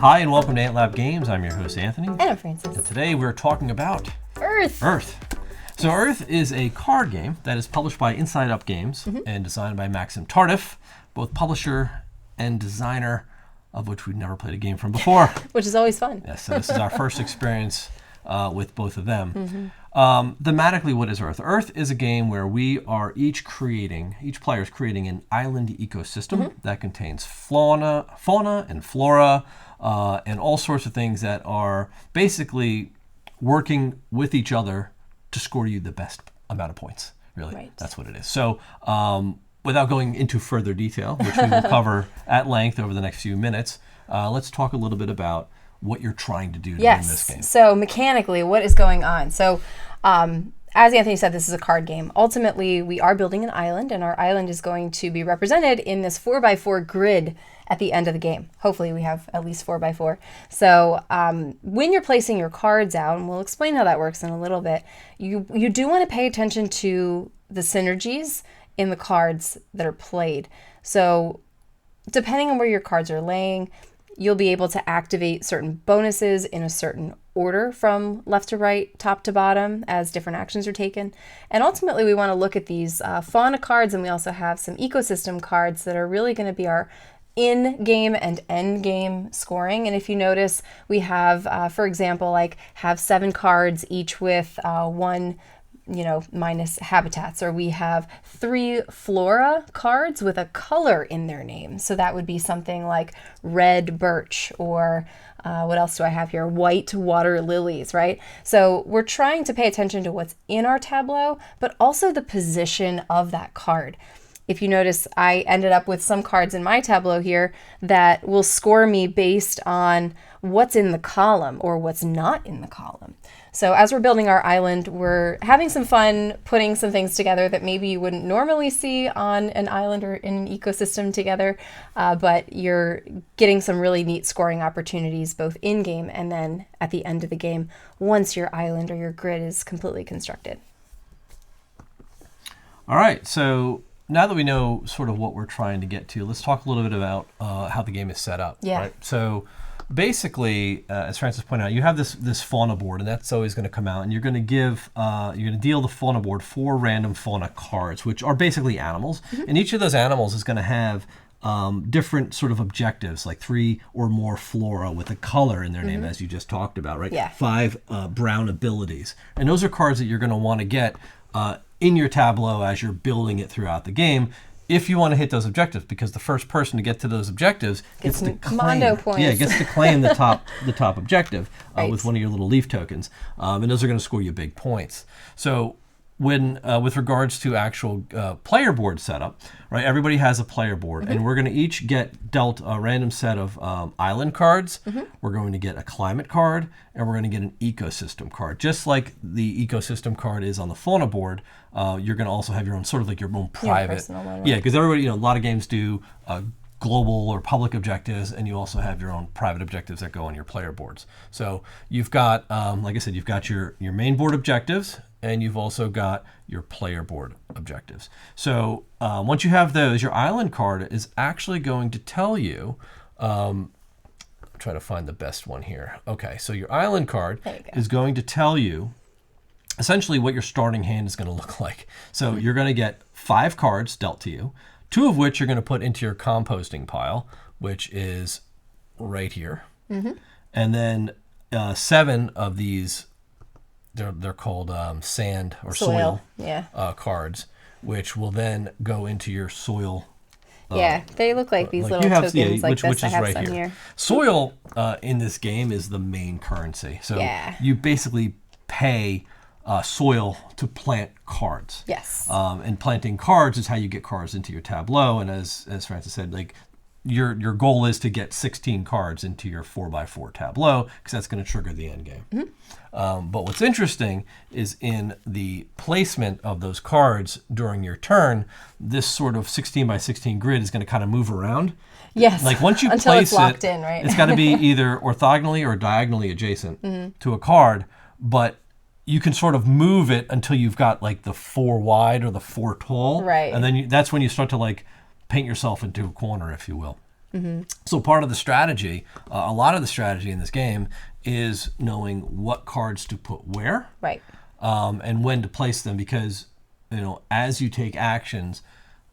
Hi, and welcome to Ant Lab Games. I'm your host, Anthony. And I'm Francis. And today we're talking about Earth. So Earth is a card game that is published by Inside Up Games and designed by Maxim Tardif, both publisher and designer, of which we've never played a game from before. Which is always fun. Yes, so this is our first experience with both of them. Thematically, what is Earth? Earth is a game where we are each player is creating an island ecosystem that contains fauna and flora, and all sorts of things that are basically working with each other to score you the best amount of points. Really, Right. That's what it is. So without going into further detail, which we will cover at length over the next few minutes, let's talk a little bit about what you're trying to do to win this game. So mechanically, what is going on? So as Anthony said, this is a card game. Ultimately, we are building an island, and our island is going to be represented in this 4x4 grid at the end of the game. Hopefully we have at least 4x4. So when you're placing your cards out, and we'll explain how that works in a little bit, you do want to pay attention to the synergies in the cards that are played. So depending on where your cards are laying, you'll be able to activate certain bonuses in a certain order from left to right, top to bottom, as different actions are taken. And ultimately, we want to look at these fauna cards, and we also have some ecosystem cards that are really going to be our in-game and end-game scoring. And if you notice, we have, for example, have 7 cards, each with 1 minus habitats, or we have 3 flora cards with a color in their name. So that would be something like red birch, or what else do I have here? White water lilies, right? So we're trying to pay attention to what's in our tableau, but also the position of that card. If you notice, I ended up with some cards in my tableau here that will score me based on what's in the column or what's not in the column. So as we're building our island, we're having some fun putting some things together that maybe you wouldn't normally see on an island or in an ecosystem together, but you're getting some really neat scoring opportunities both in-game and then at the end of the game once your island or your grid is completely constructed. All right, so now that we know sort of what we're trying to get to, let's talk a little bit about how the game is set up. Yeah. Right? So basically, as Francis pointed out, you have this fauna board, and that's always going to come out, and you're going to deal the fauna board 4 random fauna cards, which are basically animals, and each of those animals is going to have different sort of objectives, like 3 or more flora with a color in their name, as you just talked about, right? Yeah. 5 brown abilities, and those are cards that you're going to want to get in your tableau as you're building it throughout the game, if you want to hit those objectives, because the first person to get to those objectives gets to claim Mondo points. Yeah, gets to claim the top objective Right. with one of your little leaf tokens, and those are going to score you big points. So when with regards to actual player board setup, right? Everybody has a player board, and we're going to each get dealt a random set of island cards. We're going to get a climate card, and we're going to get an ecosystem card. Just like the ecosystem card is on the fauna board, you're going to also have your own sort of like your own private. Personal one, Yeah, because everybody, a lot of games do global or public objectives, and you also have your own private objectives that go on your player boards. So you've got, like I said, you've got your main board objectives, and you've also got your player board objectives. So once you have those, your island card is actually going to tell you, I'm trying to find the best one here. Okay, so your island card is going to tell you essentially what your starting hand is going to look like. So you're going to get 5 cards dealt to you, 2 of which you're going to put into your composting pile, which is right here. And then 7 of these, they're called sand or soil cards, which will then go into your soil. They look like these little you have, tokens like which this. I is have right some here. here. Soil in this game is the main currency. So you basically pay soil to plant cards. Yes. And planting cards is how you get cards into your tableau. And as Francis said, like your goal is to get 16 cards into your 4x4 tableau, because that's going to trigger the end game. But what's interesting is in the placement of those cards during your turn, this sort of 16 by 16 grid is going to kind of move around. Yes. Like once you until place it's locked in, right? It's got to be either orthogonally or diagonally adjacent to a card, but you can sort of move it until you've got like the 4 wide or the 4 tall. Right. And then that's when you start to like paint yourself into a corner, if you will. So part of the strategy, a lot of the strategy in this game is knowing what cards to put where, Right. and when to place them, because as you take actions,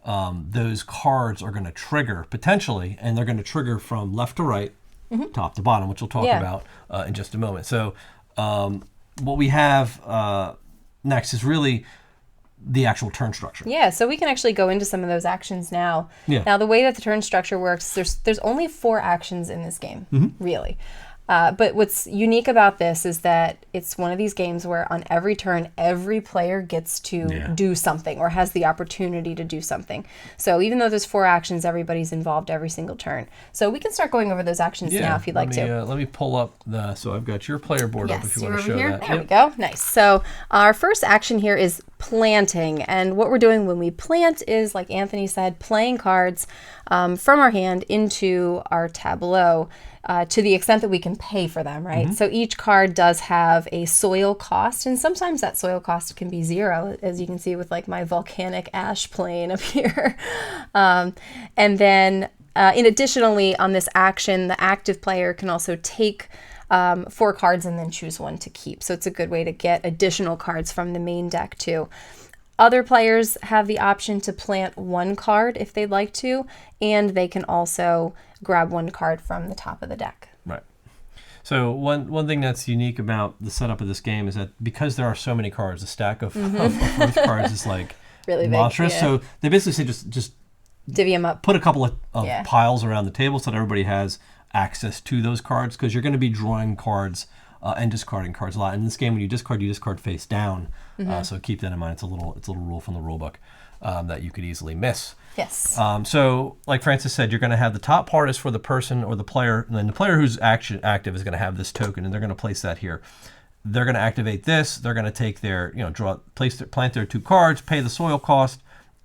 those cards are going to trigger potentially, and they're going to trigger from left to right, top to bottom, which we'll talk about in just a moment. So what we have next is really the actual turn structure. Yeah, so we can actually go into some of those actions now. Yeah. Now, the way that the turn structure works, there's only 4 actions in this game, really. But what's unique about this is that it's one of these games where on every turn, every player gets to do something or has the opportunity to do something. So even though there's 4 actions, everybody's involved every single turn. So we can start going over those actions now if you'd like to. Let me pull up so I've got your player board up if you want to show that. There we go. Nice. So our first action here is planting. And what we're doing when we plant is, like Anthony said, playing cards from our hand into our tableau. To the extent that we can pay for them, right? So each card does have a soil cost, and sometimes that soil cost can be 0, as you can see with like my volcanic ash plane up here. And then additionally on this action, the active player can also take 4 cards and then choose one to keep. So it's a good way to get additional cards from the main deck too. Other players have the option to plant 1 card if they'd like to, and they can also grab 1 card from the top of the deck. Right. So one thing that's unique about the setup of this game is that because there are so many cards, the stack of Earth cards is like really monstrous. Big, So they basically say just divvy them up. Put a couple of piles around the table so that everybody has access to those cards, because you're going to be drawing cards and discarding cards a lot. In this game, when you discard face down. So keep that in mind. It's a little rule from the rule book that you could easily miss. Yes. So like Francis said, you're going to have the top part is for the person or the player, and then the player who's active is going to have this token, and they're going to place that here. They're going to activate this. They're going to take their, plant their 2 cards, pay the soil cost,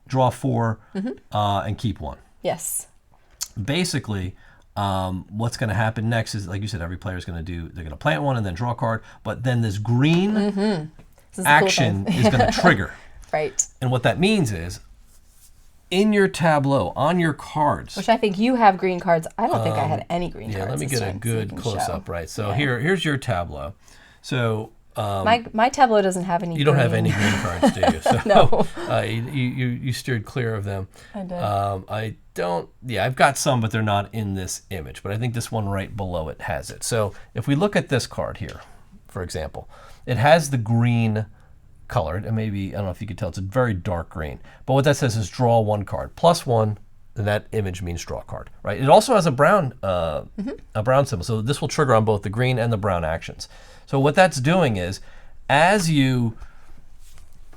draw 4, and keep 1. Yes. Basically, what's going to happen next is, like you said, every player is going to they're going to plant 1 and then draw a card, but then this green action is going to trigger. Right. And what that means is, in your tableau, on your cards. Which I think you have green cards. I don't think I had any green cards. Yeah, let me get a good close-up, right? So here's your tableau. So my tableau doesn't have any. You don't have any green cards, do you? So, no. You steered clear of them. I did. I don't. Yeah, I've got some, but they're not in this image. But I think this one right below it has it. So if we look at this card here, for example, it has the green colored, and maybe, I don't know if you could tell, it's a very dark green. But what that says is draw 1 card. +1, and that image means draw a card, right? It also has a brown symbol. So this will trigger on both the green and the brown actions. So what that's doing is, as you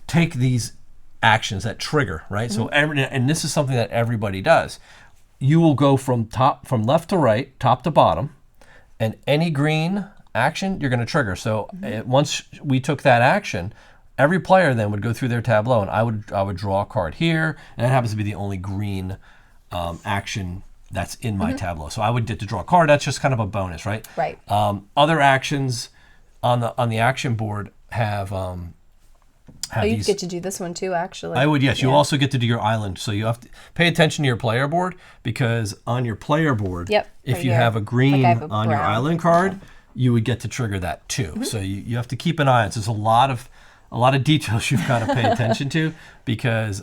take these actions that trigger, right? So and this is something that everybody does. You will go from left to right, top to bottom, and any green action you're going to trigger. So once we took that action, every player then would go through their tableau, and I would draw a card here, and that happens to be the only green action that's in my tableau. So I would get to draw a card. That's just kind of a bonus, right? Right. Other actions on the action board have you these. get to do this one too, actually. I would, yes. You also get to do your island. So you have to pay attention to your player board, because on your player board, if you have a green on your island card, you would get to trigger that too. So you have to keep an eye on it. So there's a lot of details you've got to pay attention to, because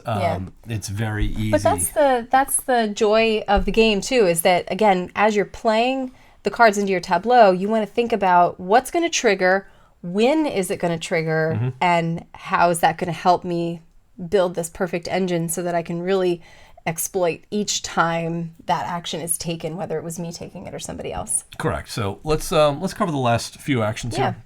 it's very easy. But that's the joy of the game too, is that, again, as you're playing the cards into your tableau, you want to think about what's going to trigger, when is it going to trigger, and how is that going to help me build this perfect engine so that I can really exploit each time that action is taken, whether it was me taking it or somebody else. Correct. So let's cover the last few actions here.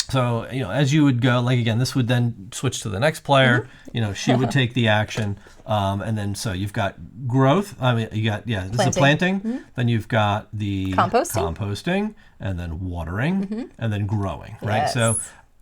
So, as you would go, like, again, this would then switch to the next player. She would take the action. And then, so you've got growth. I mean, you got, this is the planting. Then you've got the composting, and then watering, and then growing, right? Yes. So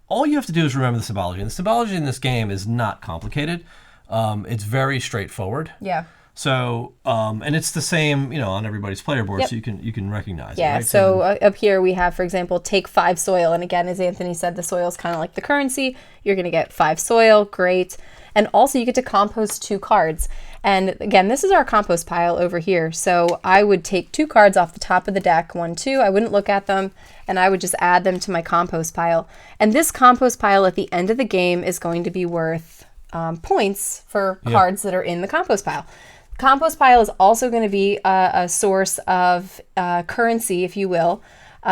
all you have to do is remember the symbology. And the symbology in this game is not complicated. It's very straightforward. Yeah. So, and it's the same, on everybody's player board, so you can recognize it, Yeah, right? so up here we have, for example, take 5 soil. And again, as Anthony said, the soil is kind of like the currency. You're going to get 5 soil, great. And also you get to compost 2 cards. And again, this is our compost pile over here. So I would take 2 cards off the top of the deck, 1, 2. I wouldn't look at them, and I would just add them to my compost pile. And this compost pile at the end of the game is going to be worth points for cards that are in the compost pile. Compost pile is also going to be a source of currency, if you will,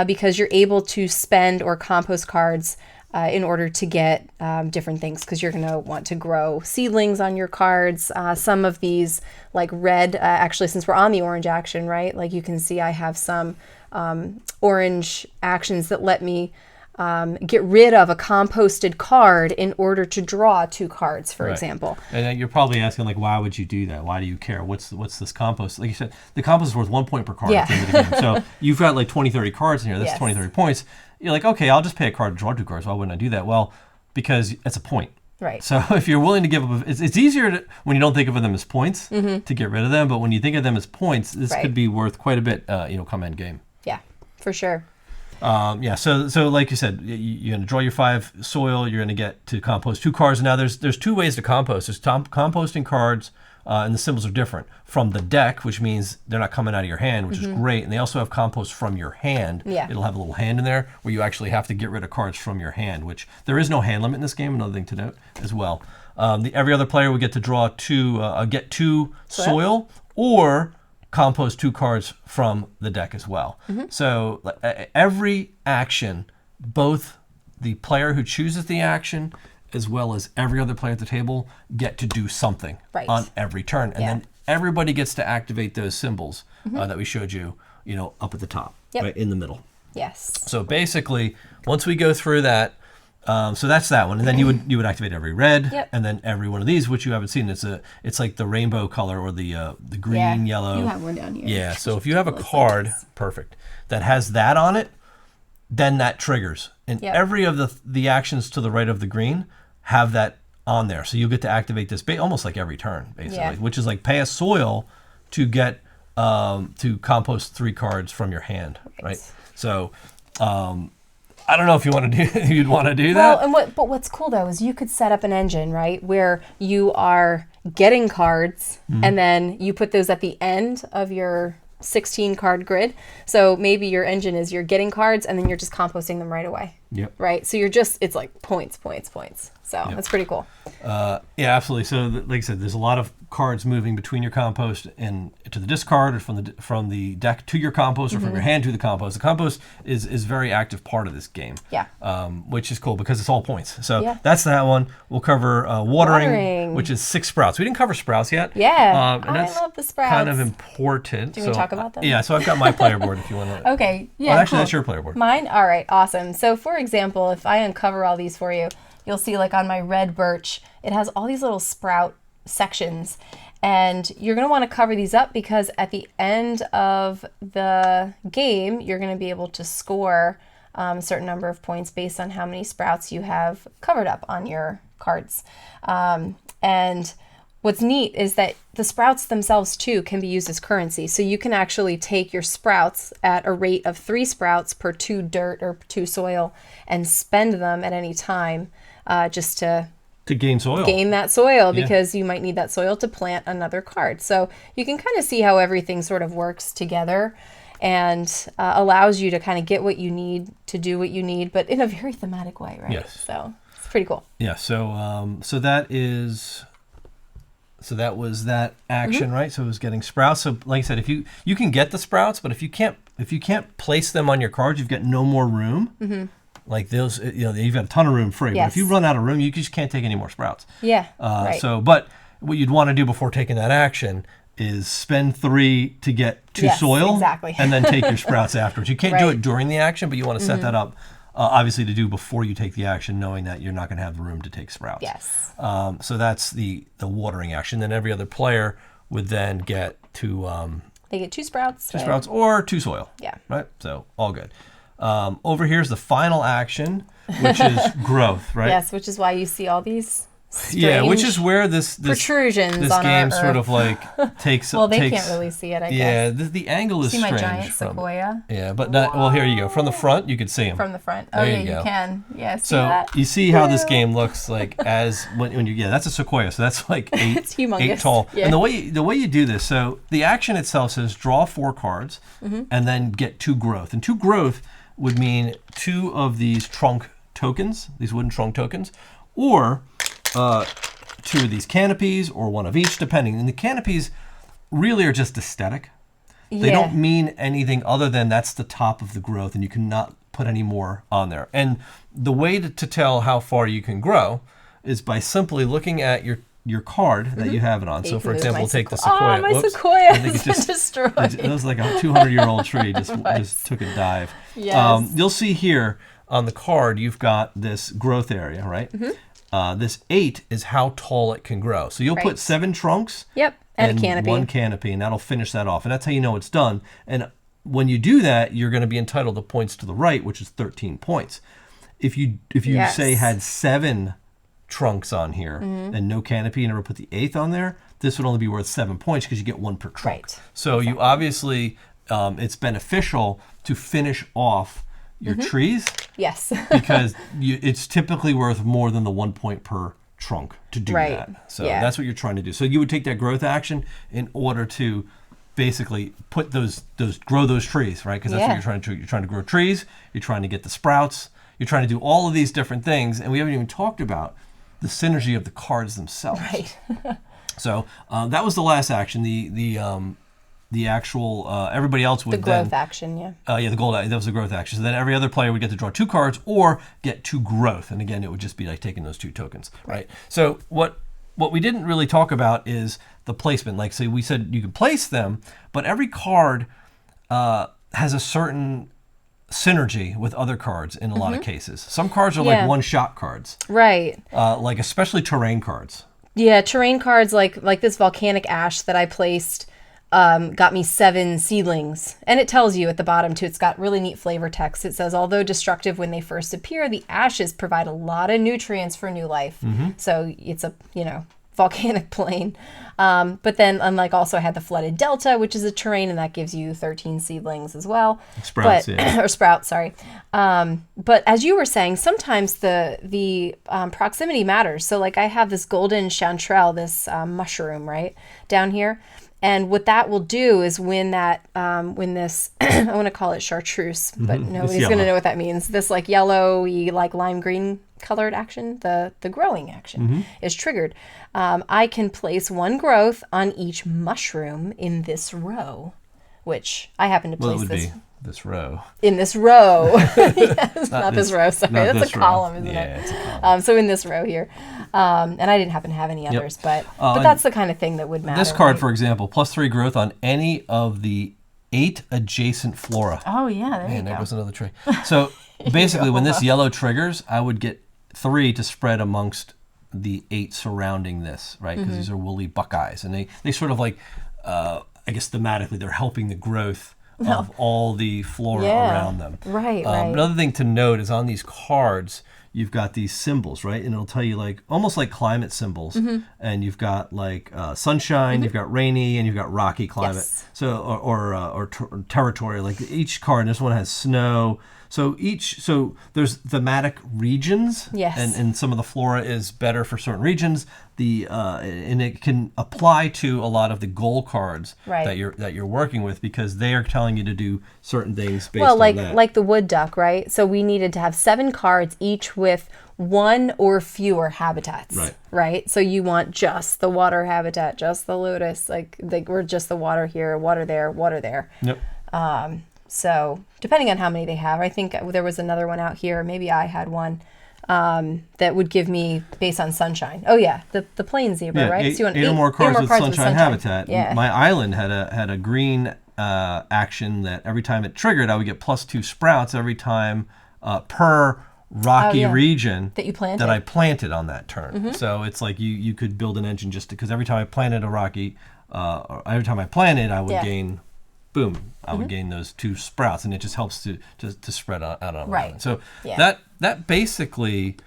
because you're able to spend or compost cards in order to get different things, because you're going to want to grow seedlings on your cards. Some of these, like red, actually, since we're on the orange action, right? Like you can see I have some orange actions that let me get rid of a composted card in order to draw 2 cards, for example. And you're probably asking, like, why would you do that? Why do you care? What's this compost? Like you said, the compost is worth 1 point per card at the end of the game. So you've got like 20, 30 cards in here. That's 20, 30 points. You're like, okay, I'll just pay a card to draw 2 cards. Why wouldn't I do that? Well, because it's a point. Right. So if you're willing to give up, it's easier when you don't think of them as points to get rid of them. But when you think of them as points, this could be worth quite a bit, come end game. Yeah, for sure. So like you said, you're going to draw your 5 soil. You're going to get to compost 2 cards. Now there's 2 ways to compost. There's composting cards, and the symbols are different from the deck, which means they're not coming out of your hand, which is great. And they also have compost from your hand. Yeah. It'll have a little hand in there where you actually have to get rid of cards from your hand, which there is no hand limit in this game. Another thing to note as well. Every other player would get to draw 2 soil or compost 2 cards from the deck as well. So every action, both the player who chooses the action as well as every other player at the table get to do something on every turn. And then everybody gets to activate those symbols that we showed you, up at the top, right in the middle. Yes. So basically, once we go through that, so that's that one, and then you would activate every red, and then every one of these, which you haven't seen. It's like the rainbow color or the green, yellow. You have one down here. Yeah. So if you have a card, perfect, that has that on it, then that triggers, and every of the actions to the right of the green have that on there. So you'll get to activate this almost like every turn, basically, which is like pay a soil to get to compost 3 cards from your hand, right? So. I don't know if you'd want to do that. Well, but what's cool though is you could set up an engine, right, where you are getting cards and then you put those at the end of your 16 card grid. So maybe your engine is you're getting cards and then you're just composting them right away. Yep. Right. So it's like points. So that's pretty cool. Yeah, absolutely. So like I said, there's a lot of cards moving between your compost and to the discard, or from the deck to your compost, or from your hand to the compost. The compost is a very active part of this game. Yeah. Which is cool because it's all points. So that's that one. We'll cover watering, which is 6 sprouts. We didn't cover sprouts yet. Yeah. And that's I love the sprouts. kind of important. Do we talk about them? Yeah. So I've got my player board if you want to. Okay. Yeah. Well, actually, cool. that's your player board. Mine? All right. Awesome. So for example, if I uncover all these for you, you'll see like on my red birch, it has all these little sprout sections. And you're going to want to cover these up because at the end of the game, you're going to be able to score a certain number of points based on how many sprouts you have covered up on your cards. And what's neat is that the sprouts themselves too can be used as currency. So you can actually take your sprouts at a rate of 3 sprouts per 2 dirt or 2 soil and spend them at any time just to gain soil. Gain that soil because you might need that soil to plant another card. So you can kind of see how everything sort of works together and allows you to kind of get what you need to do what you need, but in a very thematic way, right? Yes. So it's pretty cool. Yeah. So that was that action, right? So it was getting sprouts. So like I said, if you can get the sprouts, but if you can't place them on your cards, you've got no more room. Like those, you've got a ton of room free. Yes. But if you run out of room, you just can't take any more sprouts. Yeah. Right. So, but what you'd want to do before taking that action is spend 3 to get 2 soil, exactly. and then take your sprouts afterwards. You can't do it during the action, but you want to set that up, obviously, to do before you take the action, knowing that you're not going to have the room to take sprouts. Yes. So that's the watering action. Then every other player would then get to they get 2 sprouts. 2 sprouts or 2 soil. Yeah. Right. So all good. Over here's the final action, which is growth, right? Yes, which is why you see all these Yeah, which strange is where this protrusions on game our sort Earth. of like takes. Well, they takes, can't really see it, I Yeah, guess. the angle is See my strange. giant sequoia Yeah, but not, well, here you go. From the front, you could see them. from the front. Oh, There yeah, you you go. can. Yeah, see So that? you see how this Ew. game looks like as when you that's a sequoia, so that's like It's humongous. 8 tall. Yeah. And the way you do this, so the action itself says draw 4 cards Mm-hmm. and then get 2 growth. And 2 growth would mean 2 of these trunk tokens, these wooden trunk tokens, or 2 of these canopies, or 1 of each, depending. And the canopies really are just aesthetic. They Yeah. don't mean anything other than that's the top of the growth, and you cannot put any more on there. And the way to tell how far you can grow is by simply looking at your card that you have it on. You So, can for move example, my take the sequoia. sequoia. Oh, my Whoops. sequoia I think has it been just destroyed. it was like a 200-year-old tree just Right. took a dive. Yes. You'll see here on the card you've got this growth area, right? This 8 is how tall it can grow. So you'll Right. put 7 trunks. Yep, and a canopy. 1 canopy, and that'll finish that off. And that's how you know it's done. And when you do that, you're going to be entitled to points to the right, which is 13 points. If you Yes. say had 7 trunks on here and no canopy, and never put the 8th on there, this would only be worth 7 points because you get 1 per trunk. Right. So you obviously, it's beneficial to finish off your trees Yes. because it's typically worth more than the 1 point per trunk to do Right. that. So Yeah. that's what you're trying to do. So you would take that growth action in order to basically put grow those trees, right? Because that's what Yeah. you're trying to do. You're trying to grow trees. You're trying to get the sprouts. You're trying to do all of these different things, and we haven't even talked about the synergy of the cards themselves. Right. So that was the last action. The actual everybody else would The growth then action, yeah. the gold, that was the growth action. So then every other player would get to draw 2 cards or get 2 growth. And again, it would just be like taking those 2 tokens, right? So what we didn't really talk about is the placement. Like, say, we said you can place them, but every card has a certain synergy with other cards in a lot of cases. Some cards are Yeah. like one-shot cards, Right. like especially terrain cards. Yeah, terrain cards like this volcanic ash that I placed got me 7 seedlings. And it tells you at the bottom, too, it's got really neat flavor text. It says, although destructive when they first appear, the ashes provide a lot of nutrients for new life. So it's a, volcanic plain. But then, unlike also I had the flooded delta, which is a terrain, and that gives you 13 seedlings as well. Sprouts, but, yeah. or sprouts, sorry. But as you were saying, sometimes the proximity matters. So like I have this golden chanterelle, this mushroom, right, down here. And what that will do is when this, I want to call it chartreuse, but nobody's going to yellow. know what that means. This like yellowy, like lime green colored action, the growing action is triggered. I can place 1 growth on each mushroom in this row, which I happen to Well, it place would this be this row. in this row. Yes, not this row. Sorry, not that's this a row. column, isn't Yeah, it? it's a column. So in this row here, and I didn't happen to have any others, but that's the kind of thing that would matter. This card, right? for example, +3 growth on any of the 8 adjacent flora. Oh yeah, there you Man, there go. goes another tree. So basically, when this yellow triggers, I would get 3 to spread amongst the 8 surrounding this, right? Because these are woolly buckeyes, and they sort of like, I guess thematically, they're helping the growth of all the flora Yeah. around them. Right, right. Another thing to note is on these cards, you've got these symbols, right? And it'll tell you like almost like climate symbols. And you've got like sunshine, you've got rainy, and you've got rocky climate. Yes. So or territory. Like each card, this one has snow. So there's thematic regions. Yes. And some of the flora is better for certain regions. And it can apply to a lot of the goal cards Right. that you're working with because they are telling you to do certain things based Well, on that. like the wood duck, right? So we needed to have 7 cards, each with 1 or fewer habitats. Right. Right. So you want just the water habitat, just the lotus, like we're just the water here, water there, water there. Yep. So depending on how many they have, I think there was another one out here. Maybe I had one that would give me based on sunshine. Oh yeah, the plain zebra, Yeah, right? eight, So you want eight or more cards with sunshine habitat. Yeah. My island had a green action that every time it triggered, I would get +2 sprouts every time per rocky yeah. region That you planted. I planted on that turn. So it's like you could build an engine just because every time I planted a rocky, or every time I planted, I would Yeah. gain. Boom! I would gain those 2 sprouts, and it just helps to spread out on the Right. island. So Yeah. that basically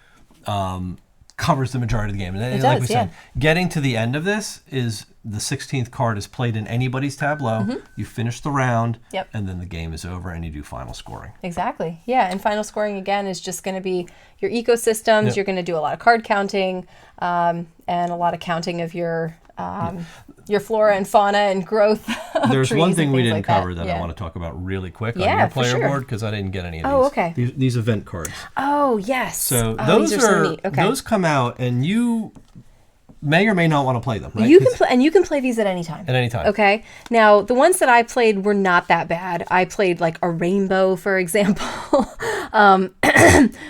covers the majority of the game. And It like does, we said, getting to the end of this is the 16th card is played in anybody's tableau. You finish the round, and then the game is over, and you do final scoring. Exactly. Yeah, and final scoring again is just going to be your ecosystems. You're going to do a lot of card counting, and a lot of counting of your flora and fauna and growth. There's one thing we didn't like cover that I want to talk about really quick on Yeah, your for player sure. board, because I didn't get any of these. Oh, okay. These event cards. Oh, yes. So Oh, those these are so neat. Okay. those come out, and you may or may not want to play them, right? You can play these at any time. At any time. Okay. Now, the ones that I played were not that bad. I played like a rainbow, for example,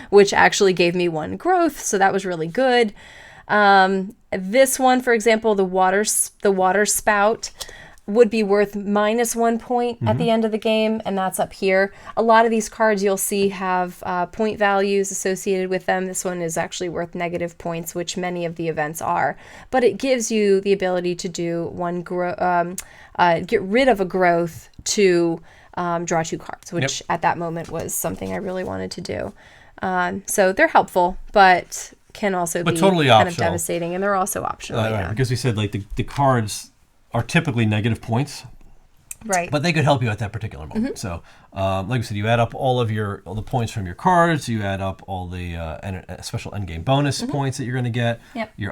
which actually gave me 1 growth, so that was really good. This one, for example, the water spout would be worth -1 point at the end of the game, and that's up here. A lot of these cards you'll see have point values associated with them. This one is actually worth negative points, which many of the events are. But it gives you the ability to do get rid of a growth to draw 2 cards, which at that moment was something I really wanted to do. So they're helpful, but can also be totally kind of optional. devastating, and they're also optional. Right, because we said like the cards are typically negative points, Right. but they could help you at that particular moment. So, like I said, you add up all the points from your cards. You add up all the special endgame bonus points that you're going to get. Yep. Your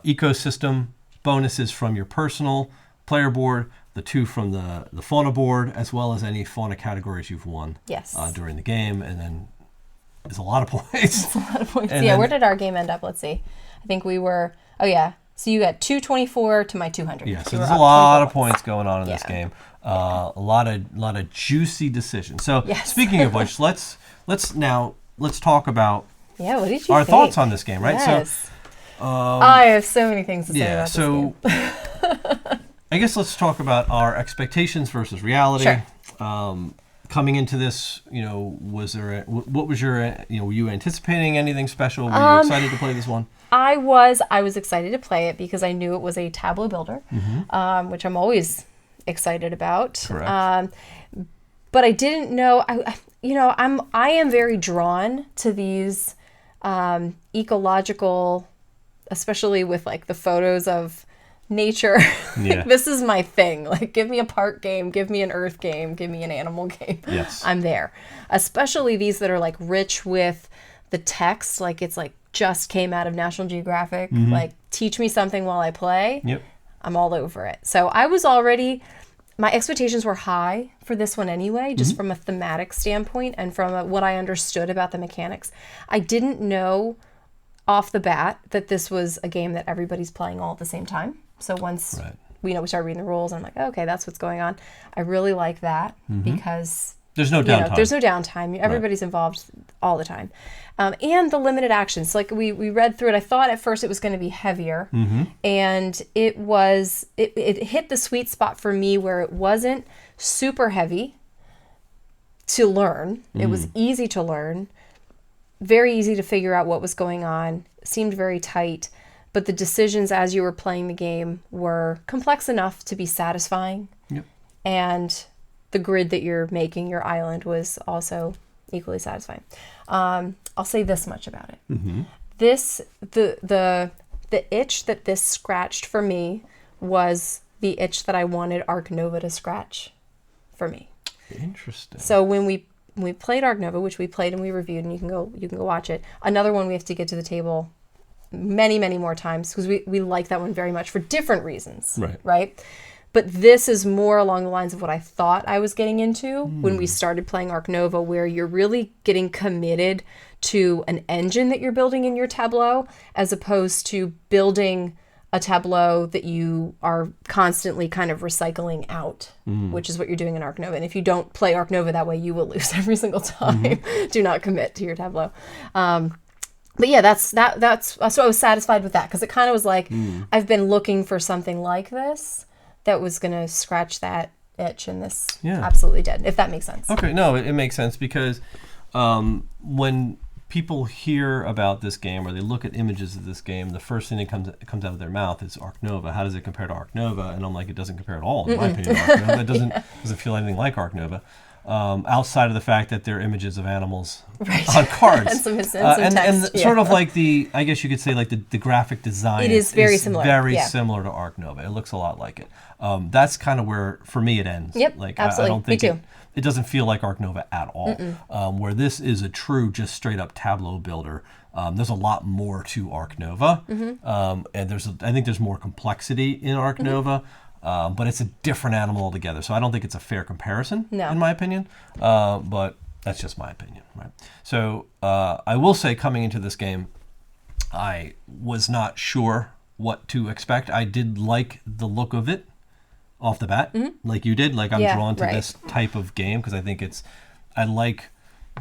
ecosystem bonuses from your personal player board, the 2 from the fauna board, as well as any fauna categories you've won during the game, and then there's a lot of points. That's a lot of points. And yeah, then, where did our game end up? Let's see. I think we were, so you got 224 to my 200. Yeah, so You there's were a up lot 24 of points going on in this game. A lot of juicy decisions. So Yes. speaking of which, let's talk about Yeah, what did you our think? thoughts on this game, right? Yes. I have so many things to say about so this game. I guess let's talk about our expectations versus reality. Sure. Coming into this, what was your, were you anticipating anything special? Were you excited to play this one? I was excited to play it because I knew it was a Tableau builder, which I'm always excited about. Correct. But I didn't know. I am very drawn to these ecological, especially with like the photos of nature. Yeah. This is my thing. Like, give me a park game, give me an earth game, give me an animal game. Yes. I'm there. Especially these that are like rich with the text, like it's like just came out of National Geographic. Like, teach me something while I play. Yep. I'm all over it. So I was my expectations were high for this one anyway, just from a thematic standpoint and from what I understood about the mechanics. I didn't know off the bat that this was a game that everybody's playing all at the same time. So once we started reading the rules, I'm like, okay, that's what's going on. I really like that because there's no downtime. there's no downtime. Everybody's involved all the time. And the limited actions. So like we read through it. I thought at first it was going to be heavier. And it hit the sweet spot for me where it wasn't super heavy to learn. It was easy to learn. Very easy to figure out what was going on. Seemed very tight. But the decisions as you were playing the game were complex enough to be satisfying. Yep. And the grid that you're making, your island, was also equally satisfying. I'll say this much about it. The itch that this scratched for me was the itch that I wanted Arc Nova to scratch for me. Interesting. So when we played Arc Nova, which we played and we reviewed, and you can go watch it. Another one we have to get to the table many, many more times because we like that one very much for different reasons. Right? But this is more along the lines of what I thought I was getting into when we started playing Arc Nova, where you're really getting committed to an engine that you're building in your Tableau, as opposed to building a Tableau that you are constantly kind of recycling out, which is what you're doing in Arc Nova. And if you don't play Arc Nova that way, you will lose every single time. Do not commit to your Tableau. But yeah, that's so I was satisfied with that because it kind of was like I've been looking for something like this that was going to scratch that itch, and this absolutely did, if that makes sense. Okay, no, it makes sense because when people hear about this game or they look at images of this game, the first thing that comes out of their mouth is Arc Nova. How does it compare to Arc Nova? And I'm like, it doesn't compare at all, in my opinion, to Arc Nova. It doesn't feel anything like Arc Nova. outside of the fact that they're images of animals Right. on cards. And some text. And Yeah. sort of like I guess you could say like the graphic design. It is very similar. Very Yeah. similar to Arc Nova. It looks a lot like it. That's kind of where, for me, it ends. Yep, Like absolutely. I don't think Me too. it doesn't feel like Arc Nova at all. Where this is a true, just straight up Tableau builder. There's a lot more to Arc Nova, and I think there's more complexity in Arc Nova, but it's a different animal altogether. So I don't think it's a fair comparison, No. in my opinion. But that's just my opinion, right? So I will say, coming into this game, I was not sure what to expect. I did like the look of it off the bat, like you did. Like I'm Yeah, drawn to right. this type of game because I think I like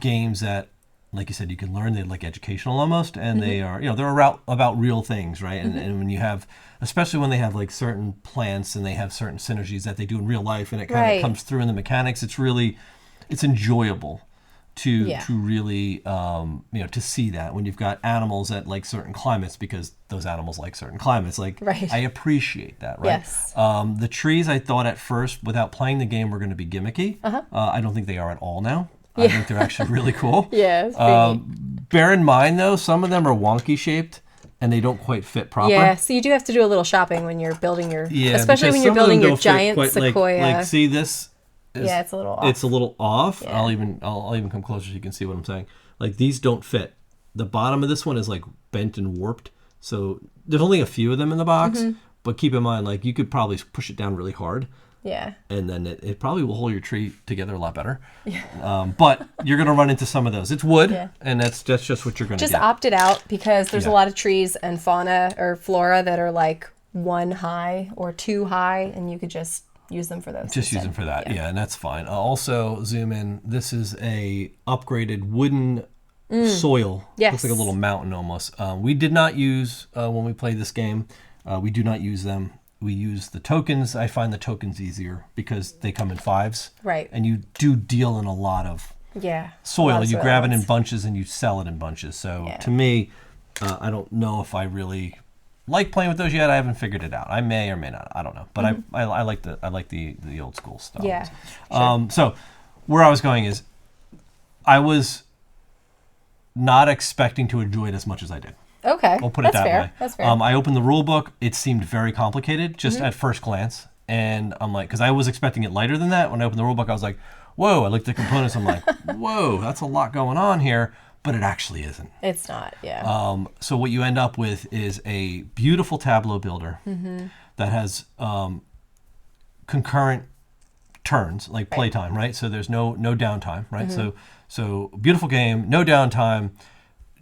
games that, like you said, you can learn. They're like educational almost, and they are, they're about real things, right? And when you have, especially when they have like certain plants and they have certain synergies that they do in real life, and it kind Right. of comes through in the mechanics, it's enjoyable to really to see that when you've got animals that like certain climates, because those animals like certain climates. Like Right. I appreciate that, right? Yes. The trees, I thought at first, without playing the game, were going to be gimmicky. I don't think they are at all now. I think they're actually really cool. Yeah, it's pretty neat. Bear in mind, though, some of them are wonky shaped and they don't quite fit proper. Yeah, so you do have to do a little shopping when you're building your, Yeah, especially because when you're some of them building your don't fit giant quite, sequoia. Like, see this? Yeah, it's a little off. It's a little off. Yeah. I'll even come closer so you can see what I'm saying. Like these don't fit. The bottom of this one is like bent and warped. So there's only a few of them in the box, but keep in mind, like you could probably push it down really hard, Yeah. and then it probably will hold your tree together a lot better. Yeah. But you're gonna run into some of those. It's wood, Yeah. and that's just what you're gonna Just get. opt it out because there's Yeah. a lot of trees and fauna or flora that are like 1 high or 2 high, and you could just use them for those. Just use instead. them for that, yeah, and that's fine. Also, zoom in. This is a upgraded wooden soil. Yes. Looks like a little mountain almost. We did not use, when we played this game, we do not use them. We use the tokens. I find the tokens easier because they come in 5s. Right. And you do deal in a lot of Yeah. a lot soil. of You soil grab it in ones. bunches and you sell it in bunches. So Yeah. to me, I don't know if I really like playing with those yet. I haven't figured it out. I may or may not. I don't know. But I like the old school stuff. Yeah. Sure. So where I was going is, I was not expecting to enjoy it as much as I did. Okay. I'll put it That's that fair. way. That's fair. I opened the rule book. It seemed very complicated just at first glance. And I'm like, because I was expecting it lighter than that. When I opened the rule book, I was like, whoa. I looked at the components. I'm like, whoa, that's a lot going on here. But it actually isn't. It's not. Yeah. So what you end up with is a beautiful Tableau builder that has concurrent turns, like playtime, right? So there's no downtime, right? So beautiful game, no downtime,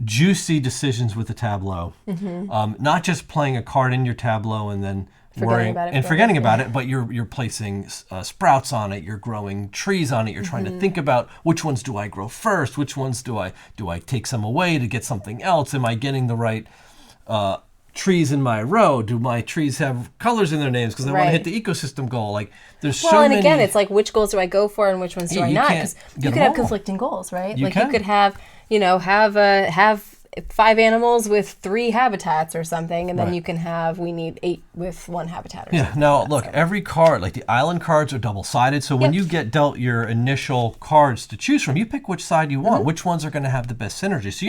juicy decisions with the Tableau. Not just playing a card in your Tableau and then Forgetting about it and for forgetting everything. about it, but you're placing sprouts on it, you're growing trees on it, you're trying to think about which ones do I grow first, which ones do I take some away to get something else? Am I getting the right trees in my row? Do my trees have colors in their names because I want to hit Right. the ecosystem goal? Like there's Well, so and many. again, it's like which goals do I go for and which ones do Yeah, I you not? can't Because get you them could have all. conflicting goals, right? You Like can. you could have, have 5 animals with 3 habitats or something, and then Right. you can have we need 8 with 1 habitat. Or Yeah. something. Now look, every card, like the island cards, are double-sided. So when Yep. you get dealt your initial cards to choose from, you pick which side you want. Which ones are going to have the best synergy. So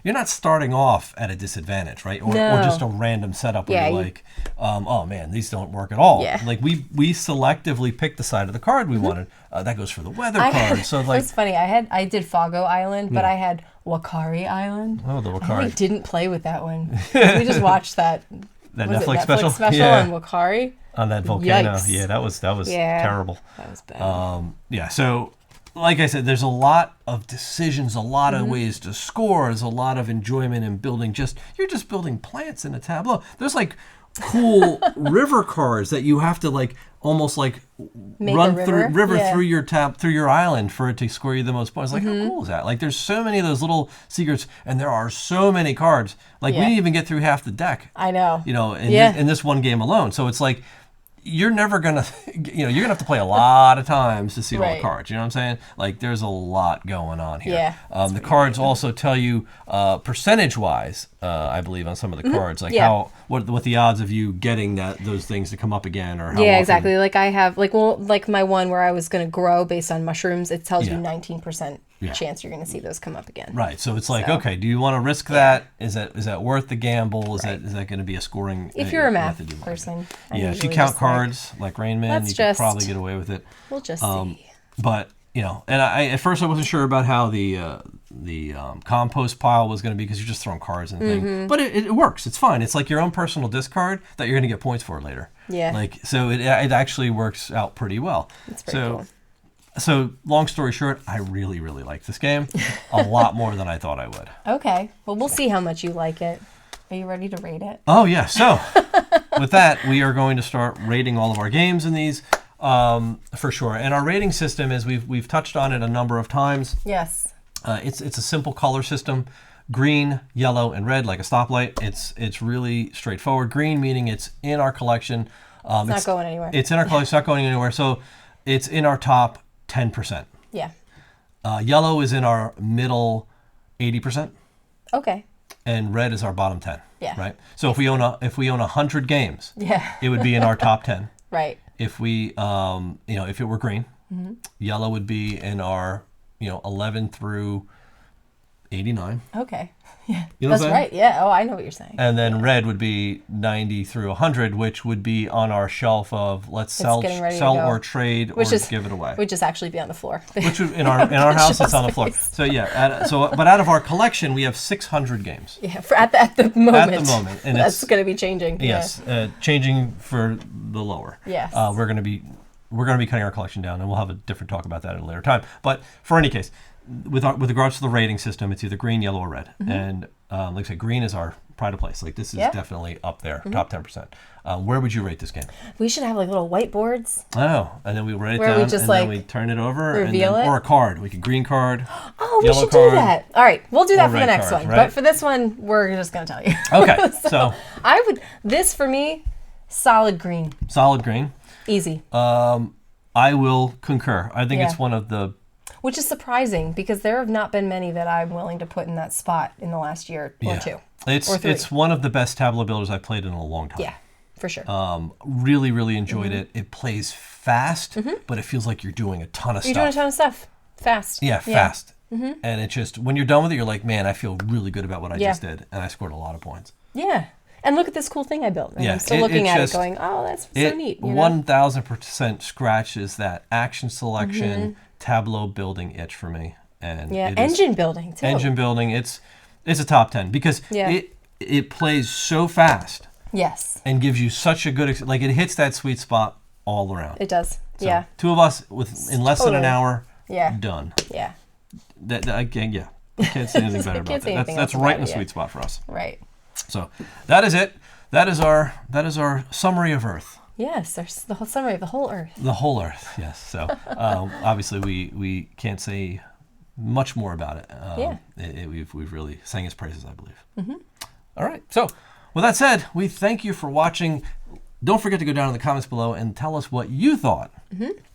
you're not starting off at a disadvantage, right? Or No. just a random setup where Yeah, you're you- like, oh man, these don't work at all. Yeah. Like we selectively picked the side of the card we wanted. That goes for the weather I card. had, So it like, was funny. I did Fago Island, but I had Wakari Island. oh, the I Wakari. didn't play with that one. 'Cause we just watched that. That was it Netflix special? on Wakari. On that volcano. Yikes. Yeah, that was Yeah. terrible. That was bad. Yeah, so like I said, there's a lot of decisions, a lot of ways to score, there's a lot of enjoyment in building. You're just building plants in a Tableau. There's like cool river cards that you have to like almost like Make run a through river? Yeah. through your island for it to score you the most points. Like how cool is that? Like there's so many of those little secrets, and there are so many cards. Like we Yeah. didn't even get through half the deck. I know. In Yeah. this one game alone. So it's like you're never gonna, you're gonna have to play a lot of times to see all the Right. cards. You know what I'm saying? Like, there's a lot going on here. Yeah, that's The pretty cards also tell you percentage-wise, I believe, on some of the cards, like Yeah. what the odds of you getting those things to come up again, or how Yeah, often. exactly. Like I have, like my one where I was going to grow based on mushrooms, it tells Yeah. you 19% Yeah. chance you're going to see those come up again. Right. So it's like, So- okay, do you want to risk that? Is that worth the gamble? Is that going to be a scoring? If you're a math method you want to do? person, I Yeah, if you usually count just cards like Rain Man, let's you could just- probably get away with it. we'll just see. But and I at first I wasn't sure about how the compost pile was going to be, because you're just throwing cards and Mm-hmm. things. But it works. It's fine. It's like your own personal discard that you're going to get points for later. Yeah. Like, so it actually works out pretty well. It's pretty cool. So long story short, I really, really like this game a lot more than I thought I would. Okay. Well, we'll see how much you like it. Are you ready to rate it? Oh, yeah. So with that, we are going to start rating all of our games in these for sure. And our rating system is, we've touched on it a number of times. Yes. It's a simple color system: green, yellow, and red, like a stoplight. It's really straightforward. Green meaning it's in our collection. It's not going anywhere. It's in our collection. It's not going anywhere. So it's in our top 10%. Yeah. Yellow is in our middle 80%. Okay. And red is our bottom 10. Yeah. Right. So if we own 100 games, Yeah. it would be in our top 10. Right. If we, if it were green, Mm-hmm. yellow would be in our, 11 through 89. Okay. Yeah. You know what That's I'm saying? right. Yeah. Oh, I know what you're saying. And then red would be 90 through 100, which would be on our shelf of let's sell getting ready to go. or trade Which or is give it away. Would just actually be on the floor. Which would, in our house, it's on the floor. Space. So yeah, but out of our collection, we have 600 games. Yeah. At the moment. At the moment, and that's it's going to be changing. yes, changing for the lower. Yes. We're going to be cutting our collection down, and we'll have a different talk about that at a later time. But for any case, with regards to the rating system, it's either green, yellow, or red. And like I said, green is our pride of place. Like, this is Yeah. definitely up there, top 10%. Where would you rate this game? We should have like little whiteboards. Oh, and then we write it Where down, we just, and like, then we turn it over, reveal it? or a card. We could green card. Oh, we Yellow should card, do that. All right, we'll do that for the red next card, one. right? But for this one, we're just going to tell you. Okay, so I would. This for me, solid green, solid green. easy. I will concur. I think Yeah. it's one of the Which is surprising because there have not been many that I'm willing to put in that spot in the last year or two. Or three. It's one of the best Tableau builders I've played in a long time. Yeah, for sure. Really, really enjoyed it. It plays fast, but it feels like you're doing a ton of You're stuff. doing a ton of stuff fast. Yeah, fast. And it just, when you're done with it, you're like, man, I feel really good about what I Yeah. just did, and I scored a lot of points. Yeah. And look at this cool thing I built. And Yeah, I'm still it looking at just- it going, oh, that's so It neat. You know? 1,000% scratches that action selection Tableau building itch for me. And Yeah, it is- engine building too. engine building. It's a top 10 because Yeah. it plays so fast Yes, and gives you such a good like, it hits that sweet spot all around. it does. So, Yeah, two of us in less than an Totally. hour, yeah, done. yeah. That again, yeah. I can't say anything better Can't about say that. anything That's else right about in the it, yeah. sweet spot for us. Right. So that is it. That is our summary of Earth. Yes, there's the whole summary of the whole Earth. The whole Earth, yes. So obviously we can't say much more about it. Yeah. We've really sang his praises, I believe. All right. So with that said, we thank you for watching. Don't forget to go down in the comments below and tell us what you thought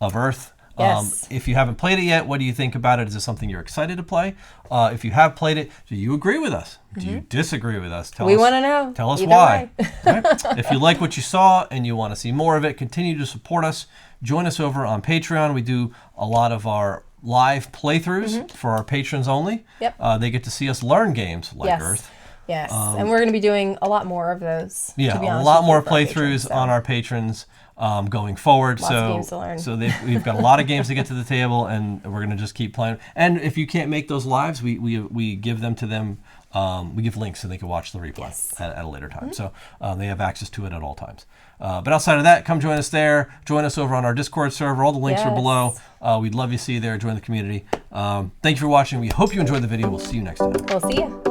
of Earth. Yes. If you haven't played it yet, what do you think about it? Is this something you're excited to play? If you have played it, do you agree with us? Do you disagree with us? We want to know. Tell us Either why. way. Right? If you like what you saw and you want to see more of it, continue to support us. Join us over on Patreon. We do a lot of our live playthroughs for our patrons only. Yep. They get to see us learn games like Yes. Earth. Yes, and we're going to be doing a lot more of those. Yeah, to be a honest lot with more you, for our playthroughs patrons, so. on our patrons going forward. Lots of games to learn. So we've got a lot of games to get to the table, and we're going to just keep playing. And if you can't make those lives, we give them to them. We give links so they can watch the replay Yes. at a later time. So they have access to it at all times. But outside of that, come join us there. Join us over on our Discord server. All the links are Yes. below. We'd love you to see you there. Join the community. Thank you for watching. We hope you enjoyed the video. We'll see you next time. We'll see you.